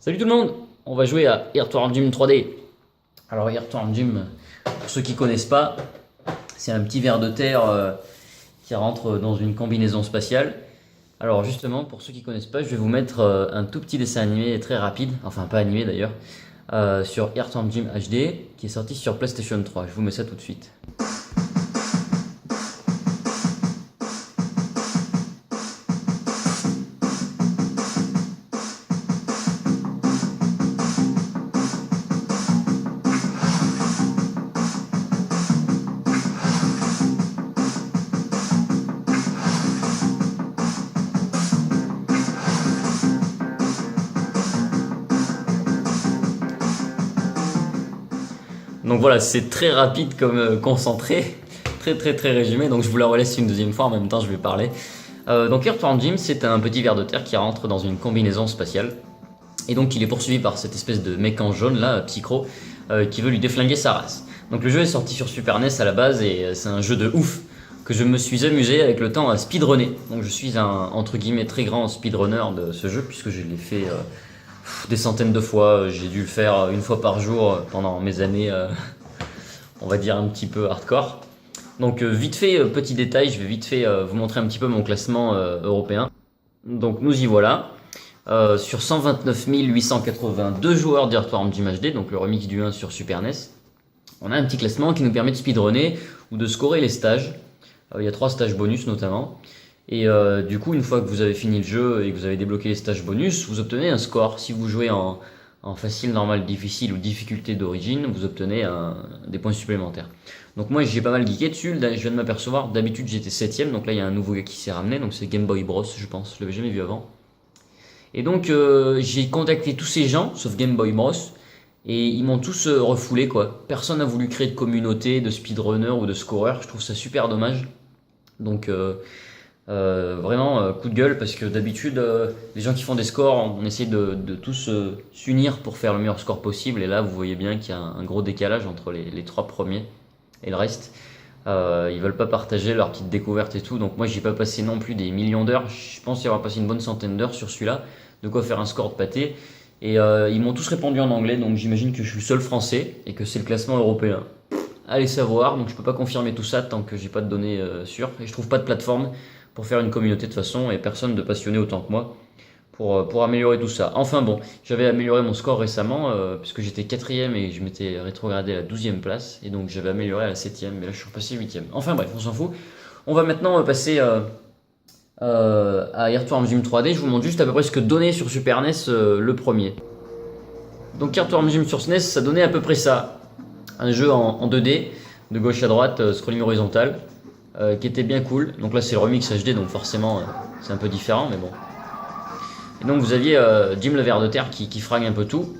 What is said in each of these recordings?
Salut tout le monde, on va jouer à Earthworm Jim 3D. Alors Earthworm Jim, pour ceux qui ne connaissent pas, c'est un petit ver de terre qui rentre dans une combinaison spatiale. Alors justement, pour ceux qui ne connaissent pas, je vais vous mettre un tout petit dessin animé très rapide, enfin pas animé d'ailleurs, sur Earthworm Jim HD, qui est sorti sur PlayStation 3. Je vous mets ça tout de suite. Donc voilà, c'est très rapide comme concentré, très résumé, donc je vous la relaisse une deuxième fois, en même temps je vais parler. Donc Earthworm Jim, c'est un petit ver de terre qui rentre dans une combinaison spatiale, et donc il est poursuivi par cette espèce de mec en jaune là, Psychro, qui veut lui déflinguer sa race. Donc le jeu est sorti sur Super NES à la base, et c'est un jeu de ouf, que je me suis amusé avec le temps à speedrunner. Donc je suis un, entre guillemets, très grand speedrunner de ce jeu, puisque je l'ai fait des centaines de fois. J'ai dû le faire une fois par jour pendant mes années, on va dire un petit peu hardcore. Donc vite fait, petit détail, je vais vite fait vous montrer un petit peu mon classement européen. Donc nous y voilà. Sur 129 882 joueurs d'Earthworm Jim HD, donc le remix du 1 sur Super NES, on a un petit classement qui nous permet de speedrunner ou de scorer les stages. Il y a 3 stages bonus notamment. Et du coup, une fois que vous avez fini le jeu et que vous avez débloqué les stages bonus, vous obtenez un score. Si vous jouez en facile, normal, difficile ou difficulté d'origine, vous obtenez des points supplémentaires. Donc moi j'ai pas mal geeké dessus, je viens de m'apercevoir, d'habitude j'étais 7ème, donc là il y a un nouveau gars qui s'est ramené, donc c'est Game Boy Bros je pense, je l'avais jamais vu avant. Et donc j'ai contacté tous ces gens, sauf Game Boy Bros, et ils m'ont tous refoulé quoi. Personne n'a voulu créer de communauté, de speedrunner ou de scorer, je trouve ça super dommage. Donc vraiment coup de gueule, parce que d'habitude les gens qui font des scores, on essaie de tous s'unir pour faire le meilleur score possible, et là vous voyez bien qu'il y a un gros décalage entre les 3 premiers et le reste. Ils veulent pas partager leurs petites découvertes et tout, donc moi j'ai pas passé non plus des millions d'heures, je pense y avoir passé une bonne centaine d'heures sur celui-là, de quoi faire un score de pâté. Et ils m'ont tous répondu en anglais, donc j'imagine que je suis le seul français et que c'est le classement européen. Allez savoir, donc je peux pas confirmer tout ça tant que j'ai pas de données sûres, et je trouve pas de plateforme pour faire une communauté de toute façon, et personne de passionné autant que moi pour améliorer tout ça. Enfin bon, j'avais amélioré mon score récemment, puisque j'étais 4ème et je m'étais rétrogradé à la 12ème place, et donc j'avais amélioré à la 7ème, mais là je suis repassé 8ème. Enfin bref, on s'en fout. On va maintenant passer à Earthworm Jim 3D, je vous montre juste à peu près ce que donnait sur Super NES le premier. Donc Earthworm Jim sur SNES, ça donnait à peu près ça. Un jeu en 2D, de gauche à droite, scrolling horizontal, qui était bien cool. Donc là c'est le remix HD, donc forcément c'est un peu différent, mais bon. Et donc vous aviez Jim le ver de terre qui fringue un peu tout,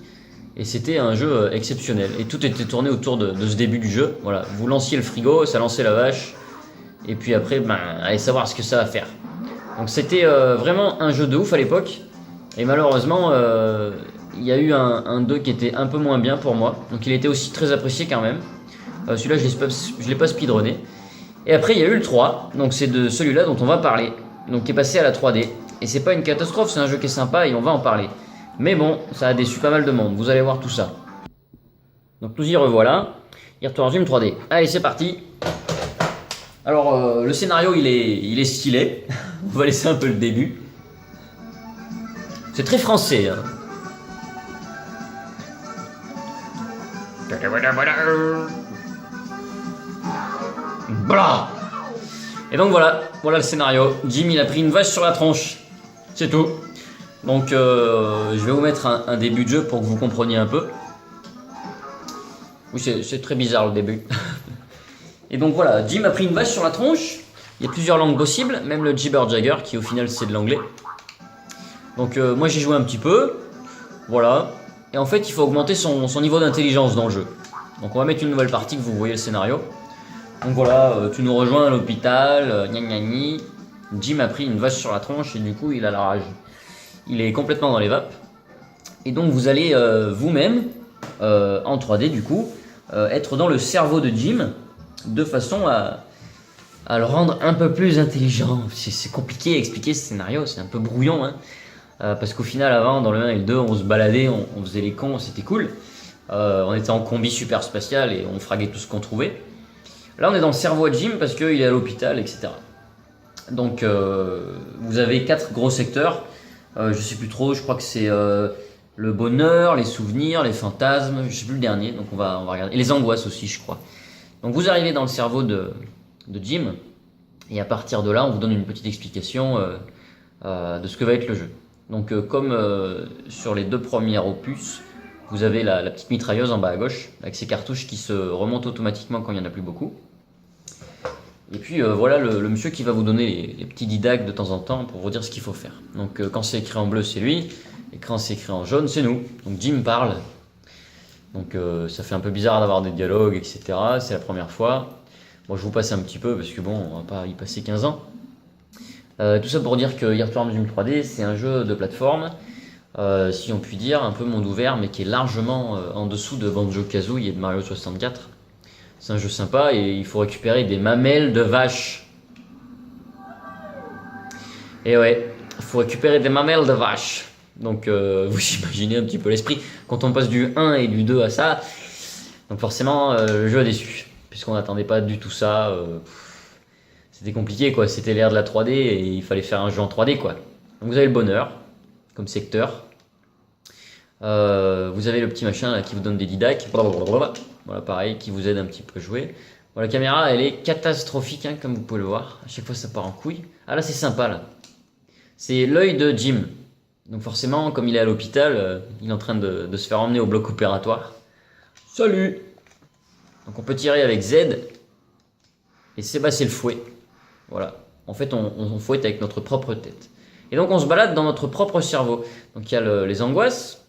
et c'était un jeu exceptionnel. Et tout était tourné autour de ce début du jeu. Voilà, vous lanciez le frigo, ça lançait la vache, et puis après, ben, allez savoir ce que ça va faire. Donc c'était vraiment un jeu de ouf à l'époque, et malheureusement il y a eu un 2 qui était un peu moins bien pour moi, donc il était aussi très apprécié quand même. Celui-là je l'ai pas speedrunné. Et après il y a eu le 3, donc c'est de celui-là dont on va parler, donc qui est passé à la 3D. Et c'est pas une catastrophe, c'est un jeu qui est sympa et on va en parler. Mais bon, ça a déçu pas mal de monde, vous allez voir tout ça. Donc nous y revoilà, Earthworm Jim 3D. Allez c'est parti. Alors le scénario il est stylé, on va laisser un peu le début. C'est très français hein. Blah. Et donc voilà le scénario. Jim il a pris une vache sur la tronche. C'est tout. Donc je vais vous mettre un début de jeu pour que vous compreniez un peu. Oui c'est très bizarre le début. Et donc voilà, Jim a pris une vache sur la tronche. Il y a plusieurs langues possibles, même le Jibber Jagger qui au final c'est de l'anglais. Donc moi j'ai joué un petit peu. Voilà. Et en fait il faut augmenter son niveau d'intelligence dans le jeu. Donc on va mettre une nouvelle partie que vous voyez le scénario. Donc voilà, tu nous rejoins à l'hôpital, gna gna gni. Jim a pris une vache sur la tronche et du coup il a la rage. Il est complètement dans les vapes. Et donc vous allez vous-même, en 3D du coup, être dans le cerveau de Jim, de façon à le rendre un peu plus intelligent. C'est compliqué à expliquer ce scénario, c'est un peu brouillon, hein. Parce qu'au final, avant, dans le 1 et le 2, on se baladait, on faisait les cons, c'était cool. On était en combi super spatial et on fraguait tout ce qu'on trouvait. Là, on est dans le cerveau de Jim parce qu'il est à l'hôpital, etc. Donc, vous avez 4 gros secteurs. Je sais plus trop, je crois que c'est le bonheur, les souvenirs, les fantasmes, je sais plus le dernier, donc on va regarder. Et les angoisses aussi, je crois. Donc, vous arrivez dans le cerveau de Jim, et à partir de là, on vous donne une petite explication de ce que va être le jeu. Donc, comme sur les 2 premiers opus, vous avez la petite mitrailleuse en bas à gauche, avec ses cartouches qui se remontent automatiquement quand il n'y en a plus beaucoup. Et puis voilà le monsieur qui va vous donner les petits didactes de temps en temps pour vous dire ce qu'il faut faire. Donc quand c'est écrit en bleu, c'est lui, et quand c'est écrit en jaune, c'est nous. Donc Jim parle. Donc ça fait un peu bizarre d'avoir des dialogues, etc. C'est la première fois. Moi je vous passe un petit peu parce que bon, on va pas y passer 15 ans. Tout ça pour dire que Earthworm Jim 3D, c'est un jeu de plateforme, si on peut dire, un peu monde ouvert, mais qui est largement en dessous de Banjo-Kazooie et de Mario 64. C'est un jeu sympa et il faut récupérer des mamelles de vache. Et ouais, il faut récupérer des mamelles de vache. Donc vous imaginez un petit peu l'esprit. Quand on passe du 1 et du 2 à ça, donc forcément le jeu est déçu. Puisqu'on n'attendait pas du tout ça. C'était compliqué quoi, c'était l'ère de la 3D et il fallait faire un jeu en 3D quoi. Donc vous avez le bonheur comme secteur. Vous avez le petit machin là, qui vous donne des didactes. Voilà, pareil, qui vous aide un petit peu à jouer. Bon, la caméra, elle est catastrophique, hein, comme vous pouvez le voir. À chaque fois, ça part en couille. Ah là, c'est sympa, là. C'est l'œil de Jim. Donc forcément, comme il est à l'hôpital, il est en train de se faire emmener au bloc opératoire. Salut! Donc on peut tirer avec Z. Et c'est le fouet. Voilà. En fait, on fouette avec notre propre tête. Et donc, on se balade dans notre propre cerveau. Donc il y a les angoisses.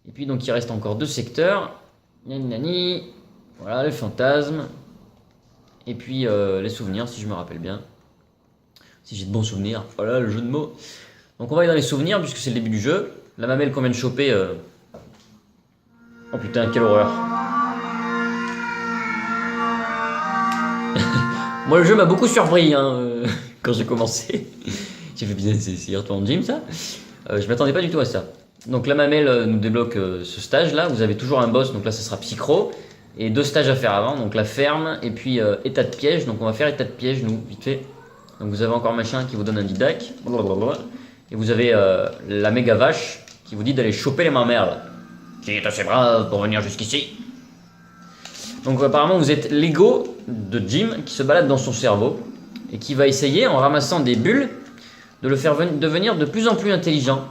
Et puis, donc, il reste encore 2 secteurs. Nani, voilà, les fantasmes. Et puis les souvenirs, si je me rappelle bien. Si j'ai de bons souvenirs. Voilà, le jeu de mots. Donc on va aller dans les souvenirs, puisque c'est le début du jeu. La mamelle qu'on vient de choper... Oh putain, quelle horreur. Moi, le jeu m'a beaucoup surpris hein, quand j'ai commencé. J'ai fait bien, c'est Earthworm Jim, ça. Je m'attendais pas du tout à ça. Donc la mamelle nous débloque ce stage là, vous avez toujours un boss, donc là ça sera Psychro, et 2 stages à faire avant, donc la ferme et puis état de piège, donc on va faire état de piège nous, vite fait. Donc vous avez encore machin qui vous donne un didac, et vous avez la méga vache qui vous dit d'aller choper les mamelles, qui est assez brave pour venir jusqu'ici. Donc apparemment vous êtes l'ego de Jim qui se balade dans son cerveau, et qui va essayer en ramassant des bulles, de le faire devenir de plus en plus intelligent.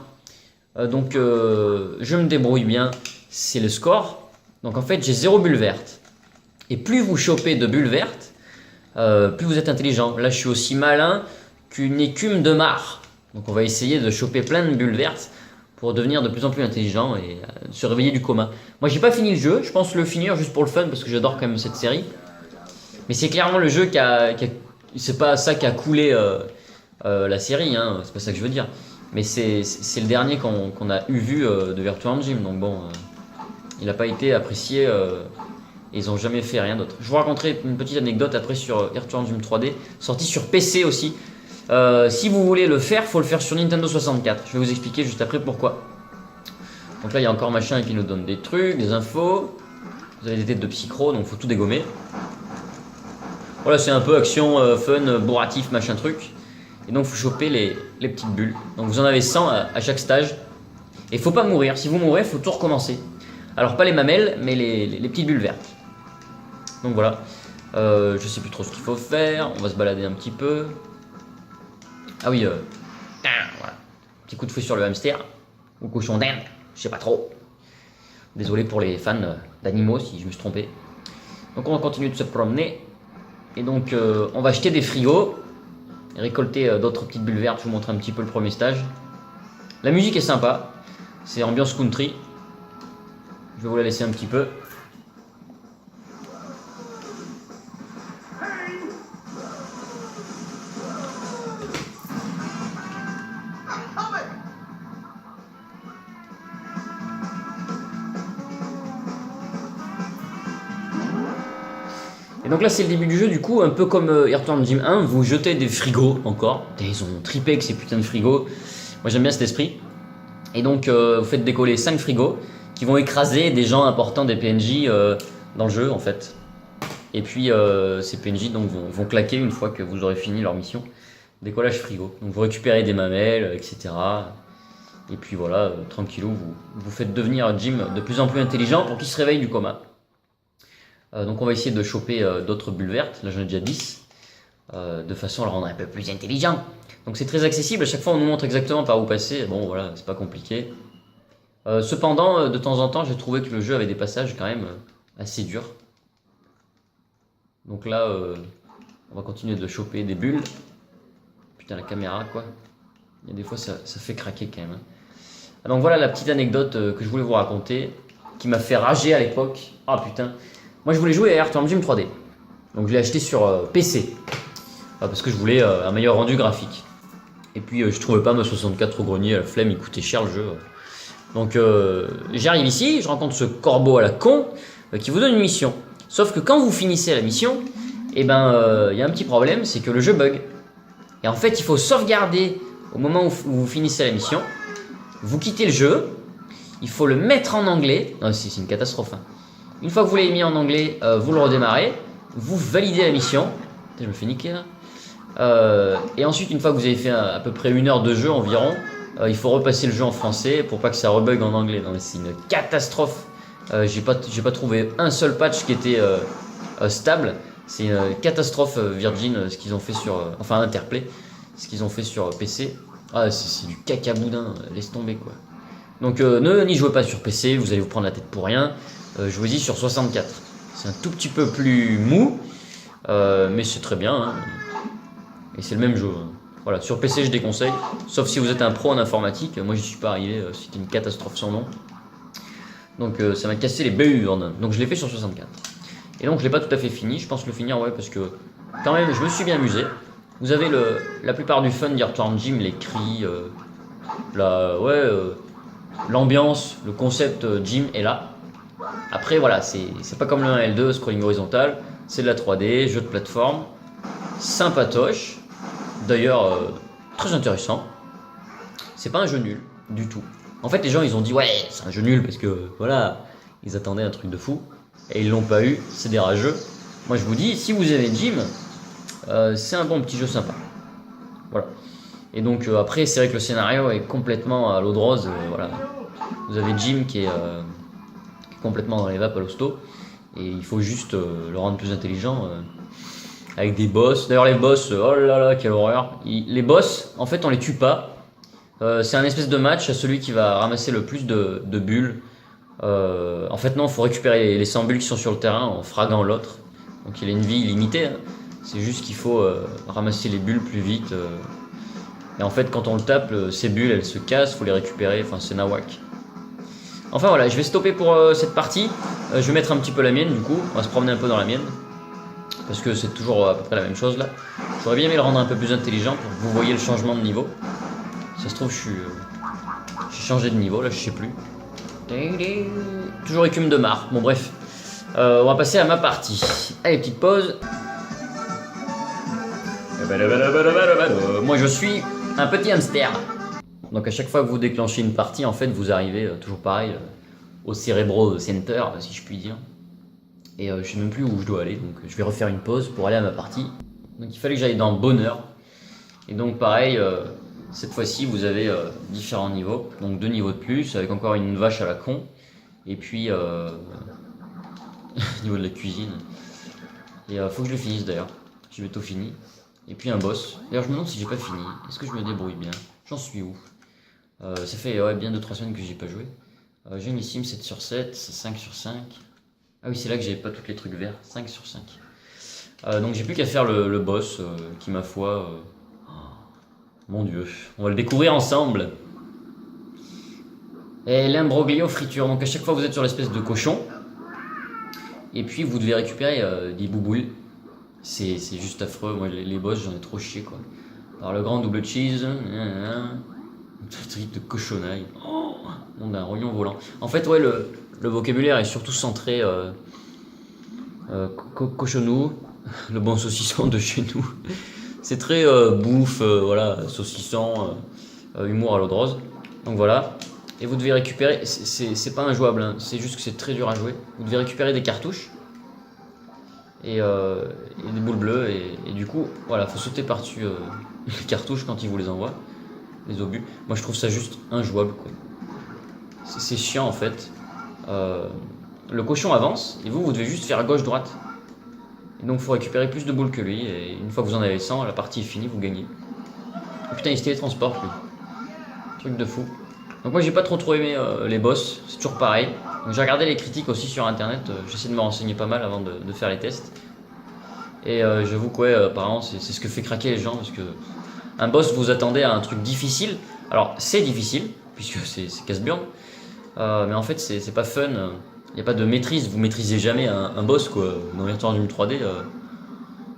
Donc je me débrouille bien, c'est le score. Donc en fait j'ai 0 bulle verte. Et plus vous chopez de bulles vertes, plus vous êtes intelligent. Là je suis aussi malin qu'une écume de mare. Donc on va essayer de choper plein de bulles vertes pour devenir de plus en plus intelligent et se réveiller du coma. Moi j'ai pas fini le jeu, je pense le finir juste pour le fun parce que j'adore quand même cette série. Mais c'est clairement le jeu c'est pas ça qui a coulé la série, hein, c'est pas ça que je veux dire. Mais c'est le dernier qu'on a vu de Earthworm Jim, donc bon, il n'a pas été apprécié et ils n'ont jamais fait rien d'autre. Je vous raconterai une petite anecdote après sur Earthworm Jim 3D, sorti sur PC aussi. Si vous voulez le faire, il faut le faire sur Nintendo 64. Je vais vous expliquer juste après pourquoi. Donc là, il y a encore machin qui nous donne des trucs, des infos. Vous avez des têtes de Psychro, donc il faut tout dégommer. Voilà, c'est un peu action, fun, bourratif, machin truc. Et donc, il faut choper les petites bulles. Donc, vous en avez 100 à chaque stage. Et il ne faut pas mourir. Si vous mourrez, il faut tout recommencer. Alors, pas les mamelles, mais les petites bulles vertes. Donc, voilà. Je sais plus trop ce qu'il faut faire. On va se balader un petit peu. Ah oui, voilà. Petit coup de fouet sur le hamster. Ou cochon d'Inde. Je sais pas trop. Désolé pour les fans d'animaux si je me suis trompé. Donc, on va continuer de se promener. Et donc, on va acheter des frigos. Et récolter d'autres petites bulles vertes. Je vous montre un petit peu le premier stage. La musique est sympa. C'est ambiance country. Je vais vous la laisser un petit peu. Et donc là c'est le début du jeu, du coup un peu comme Earthworm Jim 1, vous jetez des frigos encore. Ils ont tripé avec ces putains de frigos. Moi j'aime bien cet esprit. Et donc vous faites décoller 5 frigos qui vont écraser des gens importants des PNJ dans le jeu en fait. Et puis ces PNJ donc, vont claquer une fois que vous aurez fini leur mission. Décollage frigo. Donc vous récupérez des mamelles, etc. Et puis voilà, tranquillou, vous faites devenir Jim de plus en plus intelligent pour qu'il se réveille du coma. Donc on va essayer de choper d'autres bulles vertes, là j'en ai déjà 10, de façon à le rendre un peu plus intelligent. Donc c'est très accessible, à chaque fois on nous montre exactement par où passer, bon voilà, c'est pas compliqué. Cependant, de temps en temps, j'ai trouvé que le jeu avait des passages quand même assez durs. Donc là, on va continuer de choper des bulles. Putain, la caméra quoi. Il y a des fois ça fait craquer quand même. Donc voilà la petite anecdote que je voulais vous raconter, qui m'a fait rager à l'époque. Ah putain, moi je voulais jouer à Earthworm Jim 3D. Donc je l'ai acheté sur PC. Parce que je voulais un meilleur rendu graphique. Et puis je trouvais pas ma 64 au grenier, la flemme, il coûtait cher le jeu. Donc j'arrive ici, je rencontre ce corbeau à la con qui vous donne une mission. Sauf que quand vous finissez la mission, et ben y a un petit problème, c'est que le jeu bug. Et en fait il faut sauvegarder au moment où vous finissez la mission. Vous quittez le jeu, il faut le mettre en anglais. Non, c'est une catastrophe. Hein. Une fois que vous l'avez mis en anglais, vous le redémarrez, vous validez la mission. Putain, je me fais niquer là. Et ensuite, une fois que vous avez fait à peu près 1 heure de jeu environ, il faut repasser le jeu en français pour pas que ça rebug en anglais. Non, mais c'est une catastrophe. J'ai pas trouvé un seul patch qui était stable. C'est une catastrophe Virgin ce qu'ils ont fait sur, enfin Interplay, ce qu'ils ont fait sur PC. Ah, c'est du caca boudin, laisse tomber quoi. Donc n'y jouez pas sur PC, vous allez vous prendre la tête pour rien. Jouez-y sur 64. C'est un tout petit peu plus mou, mais c'est très bien. Hein. Et c'est le même jeu. Hein. Voilà, sur PC je déconseille, sauf si vous êtes un pro en informatique. Moi j'y suis pas arrivé, c'était une catastrophe sans nom. Donc ça m'a cassé les burnes. Donc je l'ai fait sur 64. Et donc je l'ai pas tout à fait fini, je pense le finir ouais parce que quand même je me suis bien amusé. Vous avez la plupart du fun d'Earthworm Jim, les cris, l'ambiance, le concept Jim est là. Après voilà, c'est pas comme le 1 et le 2, scrolling horizontal, c'est de la 3D, jeu de plateforme, sympatoche, d'ailleurs très intéressant. C'est pas un jeu nul du tout. En fait les gens ils ont dit ouais c'est un jeu nul parce que voilà, ils attendaient un truc de fou et ils l'ont pas eu, c'est des rageux. Moi je vous dis, si vous aimez Jim, c'est un bon petit jeu sympa. Voilà. Et donc après c'est vrai que le scénario est complètement à l'eau de rose. Voilà. Vous avez Jim qui est complètement dans les vapes à l'hosto. Et il faut juste le rendre plus intelligent. Avec des boss. D'ailleurs les boss, oh là là, quelle horreur. Les boss, en fait on les tue pas. C'est un espèce de match à celui qui va ramasser le plus de bulles. En fait non, il faut récupérer les 100 bulles qui sont sur le terrain en fraguant l'autre. Donc il a une vie illimitée. Hein. C'est juste qu'il faut ramasser les bulles plus vite. Et en fait, quand on le tape, ces bulles, elles se cassent, faut les récupérer. Enfin, c'est nawak. Enfin voilà, je vais stopper pour cette partie. Je vais mettre un petit peu la mienne, du coup. On va se promener un peu dans la mienne. Parce que c'est toujours à peu près la même chose, là. J'aurais bien aimé le rendre un peu plus intelligent pour que vous voyez le changement de niveau. Ça se trouve, j'ai changé de niveau, là, je sais plus. Toujours écume de marre. Bon, bref. On va passer à ma partie. Allez, petite pause. Moi je suis un petit hamster. Donc à chaque fois que vous déclenchez une partie, en fait vous arrivez toujours pareil au Cerebro Center, si je puis dire. Et je sais même plus où je dois aller, donc je vais refaire une pause pour aller à ma partie. Donc il fallait que j'aille dans Bonheur. Et donc pareil, cette fois-ci vous avez différents niveaux. Donc 2 niveaux de plus, avec encore une vache à la con. Et puis niveau de la cuisine. Et faut que je le finisse d'ailleurs. J'ai bientôt fini. Et puis un boss. D'ailleurs je me demande si j'ai pas fini. Est-ce que je me débrouille bien? J'en suis où? Ça fait bien 2-3 semaines que j'y ai pas joué. J'ai une Sim 7 sur 7, c'est 5 sur 5. Ah oui c'est là que j'avais pas tous les trucs verts. 5 sur 5. Donc j'ai plus qu'à faire le boss qui ma foi... mon dieu. On va le découvrir ensemble. Et l'imbroglio friture. Donc à chaque fois vous êtes sur l'espèce de cochon. Et puis vous devez récupérer des bouboules. C'est juste affreux, moi les boss j'en ai trop chié quoi. Alors le grand double cheese, un truc de cochonaille, oh, nom d'un rognon volant. En fait ouais le vocabulaire est surtout centré cochonou, le bon saucisson de chez nous. C'est très bouffe, voilà, saucisson, humour à l'eau de rose. Donc voilà. Et vous devez récupérer, c'est pas injouable, hein, c'est juste que c'est très dur à jouer. Vous devez récupérer des cartouches et des boules bleues. Et du coup, voilà, faut sauter par-dessus les cartouches quand ils vous les envoient, les obus. Moi je trouve ça juste injouable, quoi. C'est chiant en fait. Le cochon avance et vous devez juste faire gauche-droite. Et donc il faut récupérer plus de boules que lui. Et une fois que vous en avez 100, la partie est finie, vous gagnez. Oh, putain, il se télétransporte lui. Truc de fou. Donc moi j'ai pas trop aimé les boss, c'est toujours pareil. Donc j'ai regardé les critiques aussi sur internet, j'essaie de me renseigner pas mal avant de faire les tests. Et j'avoue que ouais, apparemment c'est ce que fait craquer les gens, parce que un boss, vous attendez à un truc difficile. Alors c'est difficile, puisque c'est casse-burne, mais en fait c'est pas fun, il n'y a pas de maîtrise, vous maîtrisez jamais un boss, quoi. Dans Virtua Dream 3D,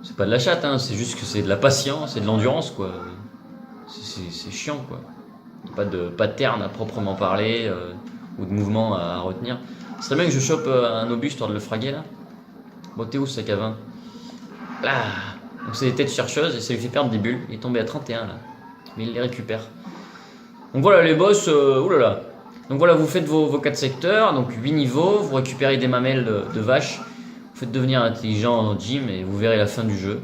c'est pas de la chatte, hein, c'est juste que c'est de la patience et de l'endurance, quoi. C'est chiant, quoi. Pas de pattern à proprement parler, ou de mouvement à retenir. Ce serait bien que je chope un obus histoire de le fraguer là. Bon, t'es où ce sac à vin? Là. Donc c'est des têtes chercheuses et ça lui fait perdre des bulles. Il est tombé à 31 là. Mais il les récupère. Donc voilà les boss, oulala. Donc voilà, vous faites vos 4 secteurs, donc 8 niveaux, vous récupérez des mamelles de vache. Vous faites devenir intelligent en gym et vous verrez la fin du jeu.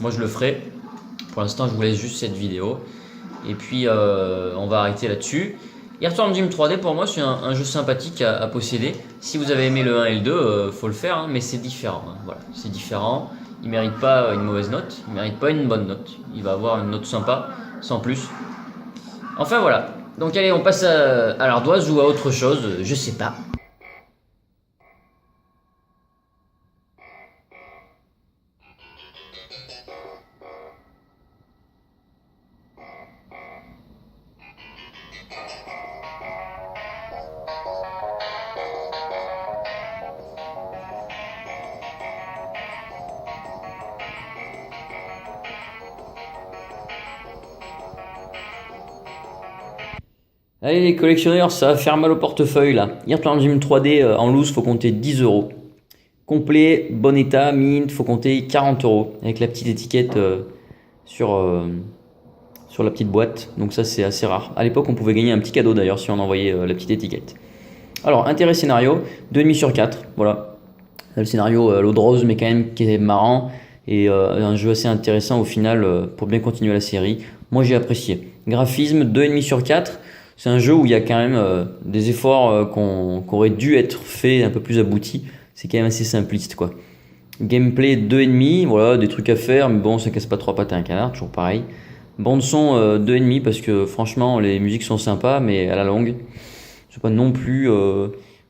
Moi je le ferai. Pour l'instant je vous laisse juste cette vidéo. Et puis on va arrêter là-dessus. Earthworm Jim 3D pour moi c'est un jeu sympathique à posséder. Si vous avez aimé le 1 et le 2, faut le faire, hein, mais c'est différent. Hein, voilà, c'est différent. Il mérite pas une mauvaise note, il mérite pas une bonne note. Il va avoir une note sympa, sans plus. Enfin voilà. Donc allez, on passe à l'ardoise ou à autre chose, je sais pas. Allez les collectionneurs, ça va faire mal au portefeuille là. Earthworm Jim 3D en loose, faut compter 10 euros. Complet, bon état, mint, faut compter 40 euros. Avec la petite étiquette sur la petite boîte. Donc ça c'est assez rare. À l'époque on pouvait gagner un petit cadeau d'ailleurs si on envoyait la petite étiquette. Alors intérêt scénario, 2,5 sur 4. Voilà. Le scénario à l'eau de rose mais quand même qui est marrant. Et un jeu assez intéressant au final pour bien continuer la série. Moi j'ai apprécié. Graphisme, 2,5 sur 4. C'est un jeu où il y a quand même des efforts qu'auraient dû être faits un peu plus aboutis. C'est quand même assez simpliste, quoi. Gameplay 2,5, voilà, des trucs à faire, mais bon, ça casse pas trois pattes à un canard, toujours pareil. Bande son 2,5 parce que franchement, les musiques sont sympas, mais à la longue, c'est pas non plus,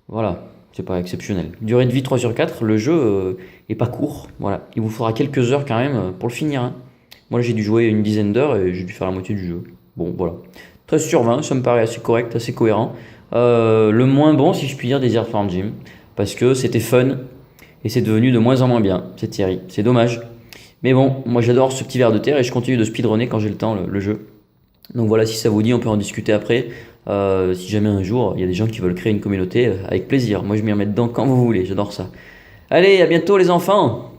voilà, c'est pas exceptionnel. Durée de vie 3 sur 4, le jeu est pas court, voilà. Il vous faudra quelques heures quand même pour le finir, hein. Moi, j'ai dû jouer une dizaine d'heures et j'ai dû faire la moitié du jeu. Bon, voilà. 13 sur 20, ça me paraît assez correct, assez cohérent. Le moins bon, si je puis dire, des Earthworm Jim, parce que c'était fun, et c'est devenu de moins en moins bien, cette série. C'est dommage. Mais bon, moi j'adore ce petit ver de terre, et je continue de speedrunner quand j'ai le temps, le jeu. Donc voilà, si ça vous dit, on peut en discuter après. Si jamais un jour, il y a des gens qui veulent créer une communauté, avec plaisir. Moi je m'y remets dedans quand vous voulez, j'adore ça. Allez, à bientôt les enfants!